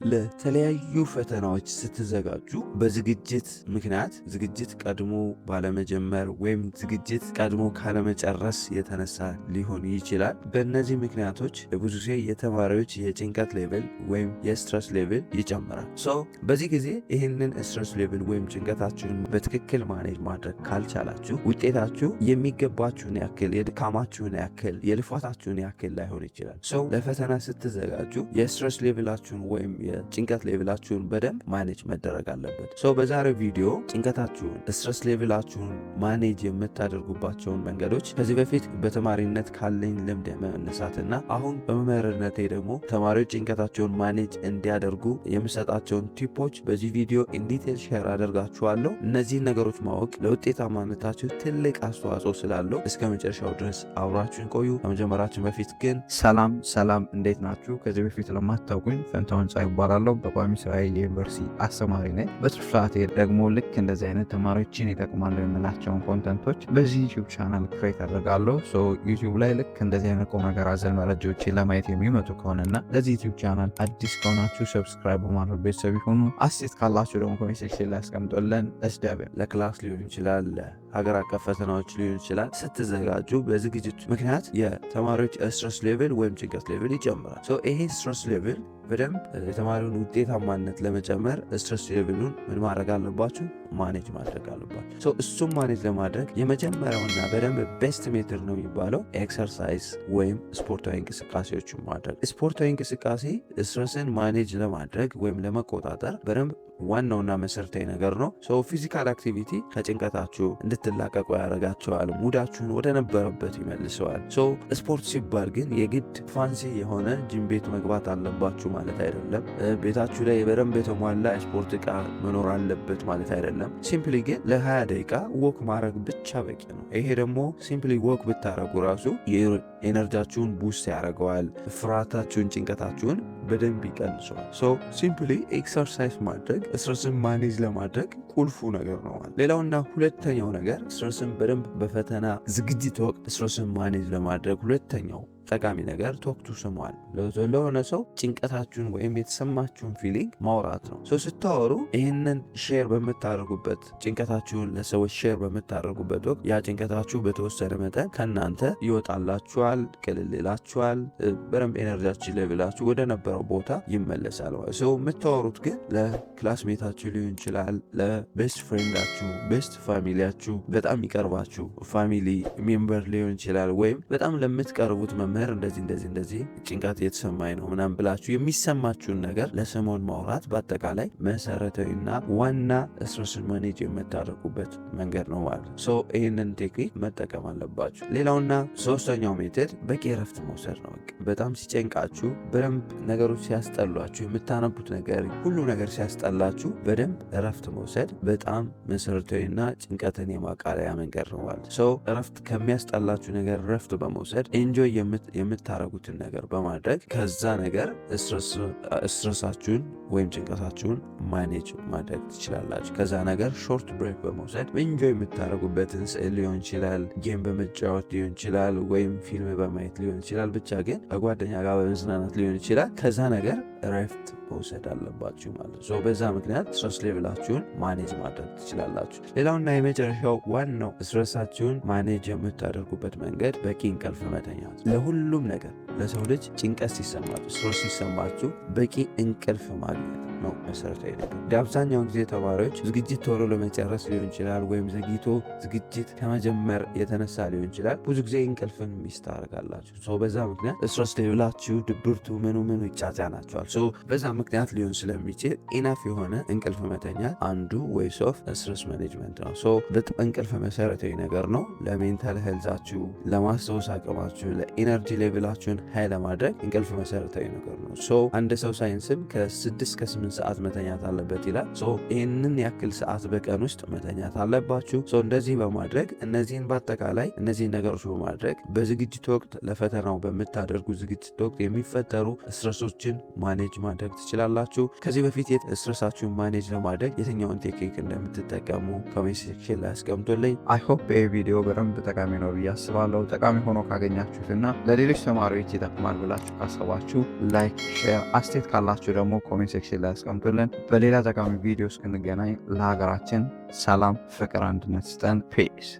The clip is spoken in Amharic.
ለተለያዩ ፈተናዎች ስትዘጋጁ በዝግጅት ምክንያት ዝግጅት ቀድሞ ባለመጀመር ወይም ዝግጅት ቀድሞ ካለመጨረስ የተነሳ ሊሆን ይችላል። በእነዚህ ምክንያቶች ብዙ ጊዜ የተማሪዎች የጭንቀት ሌቭል ወይም የስትረስ ሌቭል ይጨምራል። በዚህ ጊዜ ይህንን ስትረስ ሌቭል ወይም ጭንቀታችሁን በትክክል ማኔጅ ማድረግ ካልቻላችሁ ውጤታችሁ የሚገባችሁን ያክል፣ የድካማችሁን ያክል፣ የልፋታችሁን ያክል ላይሆን ይችላል። ለፈተና ስትዘጋጁ የስትረስ ሌቭላችሁን ወይም የጭንቀት ሌቭላችሁን በደንብ ማኔጅ መደረግ አለበት። በዛሬው ቪዲዮ ጭንቀታችሁን ስትረስ ሌቭላችሁን ማኔጅ የምታደርጉባቸውን መንገዶች ከዚህ በፊት በተማሪነት ካለኝ ልምድ መነሳትና አሁን በመምህርነቴ ደግሞ ተማሪዎች ጭንቀታቸውን ማኔጅ እንዲያደርጉ የምሰጣቸውን ቲፖች በዚህ ቪዲዮ ኢንዲቴል ሼር አደርጋችኋለሁ። እነዚህን ነገሮች ማወቅ ለውጤታማነታችሁ ትልቅ አስተዋጽኦ ስላለው እስከ መጨረሻው ድረስ አብራችሁን ቆዩ። ከመጀመራችን በፊት ግን ሰላም፣ እንዴት ናችሁ? ከዚህ በፊት ለማታውቁኝ ፈንታሁን ጻይ ይባላለሁ። በቋሚ ስራዬ የዩኒቨርሲቲ አስተማሪ ነኝ። በትርፍ ሰዓቴ ደግሞ ልክ እንደዚህ አይነት ተማሪዎችን ይጠቅማሉ የምላቸውን ኮንተንቶች በዚህ ዩቲዩብ ቻናል ክሬት አደርጋለሁ። ዩቲዩብ ላይ ልክ እንደዚህ አይነት ቁም ነገር አዘል መረጃዎችን ለማየት የሚመጡ ከሆነና ለዚህ ዩቲዩብ ቻናል አዲስ ከሆናችሁ ሰብስክራይብ በማድረግ ቤተሰብ ይሁኑ። አስተያየት ካላችሁ ደግሞ ኮሜንት ሴክሽን ላይ አስቀምጦልን ለክላስ ሊሆን ይችላል፣ ሀገር አቀፍ ፈተናዎች ሊሆን ይችላል። ስትዘጋጁ በዝግጅት ምክንያት የተማሪዎች ስትረስ ሌቭል ወይም ጭንቀት ሌቭል ይጨምራል። ይሄ ስትረስ ሌቭል በደንብ የተማሪውን ውጤታማነት ለመጨመር ስትረስ ሌቭሉን ምን ማድረግ አለባችሁ? ማኔጅ ማድረግ አለባችሁ። እሱም ማኔጅ ለማድረግ የመጀመሪያውና በደንብ ቤስት ሜትር ነው የሚባለው ኤክሰርሳይዝ ወይም ስፖርታዊ እንቅስቃሴዎችን ማድረግ። ስፖርታዊ እንቅስቃሴ ስትረስን ማኔጅ ለማድረግ ወይም ለመቆጣጠር በደንብ ዋናውና መሰረታዊ ነገር ነው። ፊዚካል አክቲቪቲ ከጭንቀታችሁ እንድትላቀቁ ያደርጋቸዋል። ሙዳችሁን ወደ ነበረበት ይመልሰዋል። ስፖርት ሲባል ግን የግድ ፋንሲ የሆነ ጂም ቤት መግባት አለባችሁ ማለት አይደለም። ቤታችሁ ላይ በደንብ የተሟላ ስፖርት ዕቃ መኖር አለበት ማለት አይደለም። ሲምፕሊ ግን ለ20 ደቂቃ ወክ ማድረግ ብቻ በቂ ነው። ይሄ ደግሞ ሲምፕሊ ወክ ብታረጉ ራሱ ኤነርጂያችሁን ቡስት ያደርገዋል። ፍርሃታችሁን፣ ጭንቀታችሁን በደንብ ይቀንሰዋል። ሲምፕሊ ኤክሰርሳይዝ ማድረግ ስትረስን ማኔጅ ለማድረግ ቁልፉ ነገር ነው። ሌላውና ሁለተኛው ነገር ስትረስን በደንብ በፈተና ዝግጅት ወቅት ስትረስን ማኔጅ ለማድረግ ሁለተኛው ጠቃሚ ነገር ቶክቱ ስሟል። ለሆነ ሰው ጭንቀታችሁን ወይም የተሰማችሁን ፊሊንግ ማውራት ነው። ስታወሩ ይህንን ሼር በምታደርጉበት ጭንቀታችሁን ለሰዎች ሼር በምታደርጉበት ወቅት ያ ጭንቀታችሁ በተወሰነ መጠን ከእናንተ ይወጣላችኋል፣ ቅልል ይላችኋል። በደንብ ኤነርጂያችን ሌቭላችሁ ወደ ነበረው ቦታ ይመለሳል። የምታወሩት ግን ለክላስሜታችሁ ሊሆን ይችላል፣ ለቤስት ፍሬንዳችሁ፣ ቤስት ፋሚሊያችሁ፣ በጣም ይቀርባችሁ ፋሚሊ ሜምበር ሊሆን ይችላል፣ ወይም በጣም ለምትቀርቡት መምህር እንደዚህ ጭንቀት የተሰማኝ ነው ምናምን ብላችሁ የሚሰማችሁን ነገር ለሰሞን ማውራት በአጠቃላይ መሰረታዊና ዋና ስትረስን ማኔጅ የምታደርጉበት መንገድ ነው ማለት ነው። ይህንን ቴክኒክ መጠቀም አለባችሁ። ሌላውና ሶስተኛው ሜተድ በቂ እረፍት መውሰድ ነው። በጣም ሲጨንቃችሁ፣ በደንብ ነገሮች ሲያስጠሏችሁ፣ የምታነቡት ነገር ሁሉ ነገር ሲያስጠላችሁ በደንብ እረፍት መውሰድ በጣም መሰረታዊና ጭንቀትን የማቃለያ መንገድ ነው ማለት ነው። እረፍት ከሚያስጠላችሁ ነገር እረፍት በመውሰድ ኤንጆይ የምታረጉትን ነገር በማድረግ ከዛ ነገር ስትረሳችሁን ወይም ጭንቀታችሁን ማኔጅ ማድረግ ትችላላችሁ። ከዛ ነገር ሾርት ብሬክ በመውሰድ ኢንጆይ የምታረጉበትን ስዕል ሊሆን ይችላል፣ ጌም በመጫወት ሊሆን ይችላል፣ ወይም ፊልም በማየት ሊሆን ይችላል። ብቻ ግን ከጓደኛ ጋር በመዝናናት ሊሆን ይችላል። ከዛ ነገር እረፍት መውሰድ አለባችሁ ማለት ነው። በዛ ምክንያት ስትረስ ሌቭላችሁን ማኔጅ ማድረግ ትችላላችሁ። ሌላውና የመጨረሻው ዋናው ስትረሳችሁን ማኔጅ የምታደርጉበት መንገድ በቂ እንቅልፍ መተኛት። ለሁሉም ነገር ለሰው ልጅ ጭንቀት ሲሰማችሁ፣ ስትረስ ሲሰማችሁ በቂ እንቅልፍ ማግኘት ነው መሰረታዊ ነገር። አብዛኛውን ጊዜ ተማሪዎች ዝግጅት ቶሎ ለመጨረስ ሊሆን ይችላል፣ ወይም ዘግይቶ ዝግጅት ከመጀመር የተነሳ ሊሆን ይችላል። ብዙ ጊዜ እንቅልፍን ሚስ ታደርጋላችሁ። በዛ ምክንያት ስትረስ ሌቭላችሁ፣ ድብርቱ፣ ምኑ ይጫጫናችኋል። በዛ ምክንያት ሊሆን ስለሚችል ኢናፍ የሆነ እንቅልፍ መተኛት አንዱ ዌይስ ኦፍ ስትረስ ማኔጅመንት ነው። በጣም እንቅልፍ መሰረታዊ ነገር ነው ለሜንታል ሄልዛችሁ፣ ለማስታወስ አቅማችሁ፣ ለኢነርጂ ሌቭላችሁን ሀይ ለማድረግ እንቅልፍ መሰረታዊ ነገር ነው። አንድ ሰው ሳይንስም ከ6 እስከ 8 8 ሰዓት መተኛት አለበት ይላል። ይህንን ያክል ሰዓት በቀን ውስጥ መተኛት አለባችሁ። እንደዚህ በማድረግ እነዚህን በአጠቃላይ እነዚህን ነገሮች በማድረግ በዝግጅት ወቅት ለፈተናው በምታደርጉ ዝግጅት ወቅት የሚፈጠሩ ስትረሶችን ማኔጅ ማድረግ ትችላላችሁ። ከዚህ በፊት ስትረሳችሁን ማኔጅ ለማድረግ የትኛውን ቴክኒክ እንደምትጠቀሙ ኮሜንት ሴክሽን ላይ አስቀምጡልኝ። አይ ሆፕ ይህ ቪዲዮ በደንብ ጠቃሚ ነው ብዬ አስባለሁ። ጠቃሚ ሆኖ ካገኛችሁትና ለሌሎች ተማሪዎች ይጠቅማል ብላችሁ ካሰባችሁ ላይክ፣ ሼር፣ አስተያየት ካላችሁ ደግሞ ኮሜንት ሴክሽን ላይ አስቀምጡልን። በሌላ ጠቃሚ ቪዲዮ እስክንገናኝ ለሀገራችን ሰላም፣ ፍቅር፣ አንድነት ስጠን። ፒስ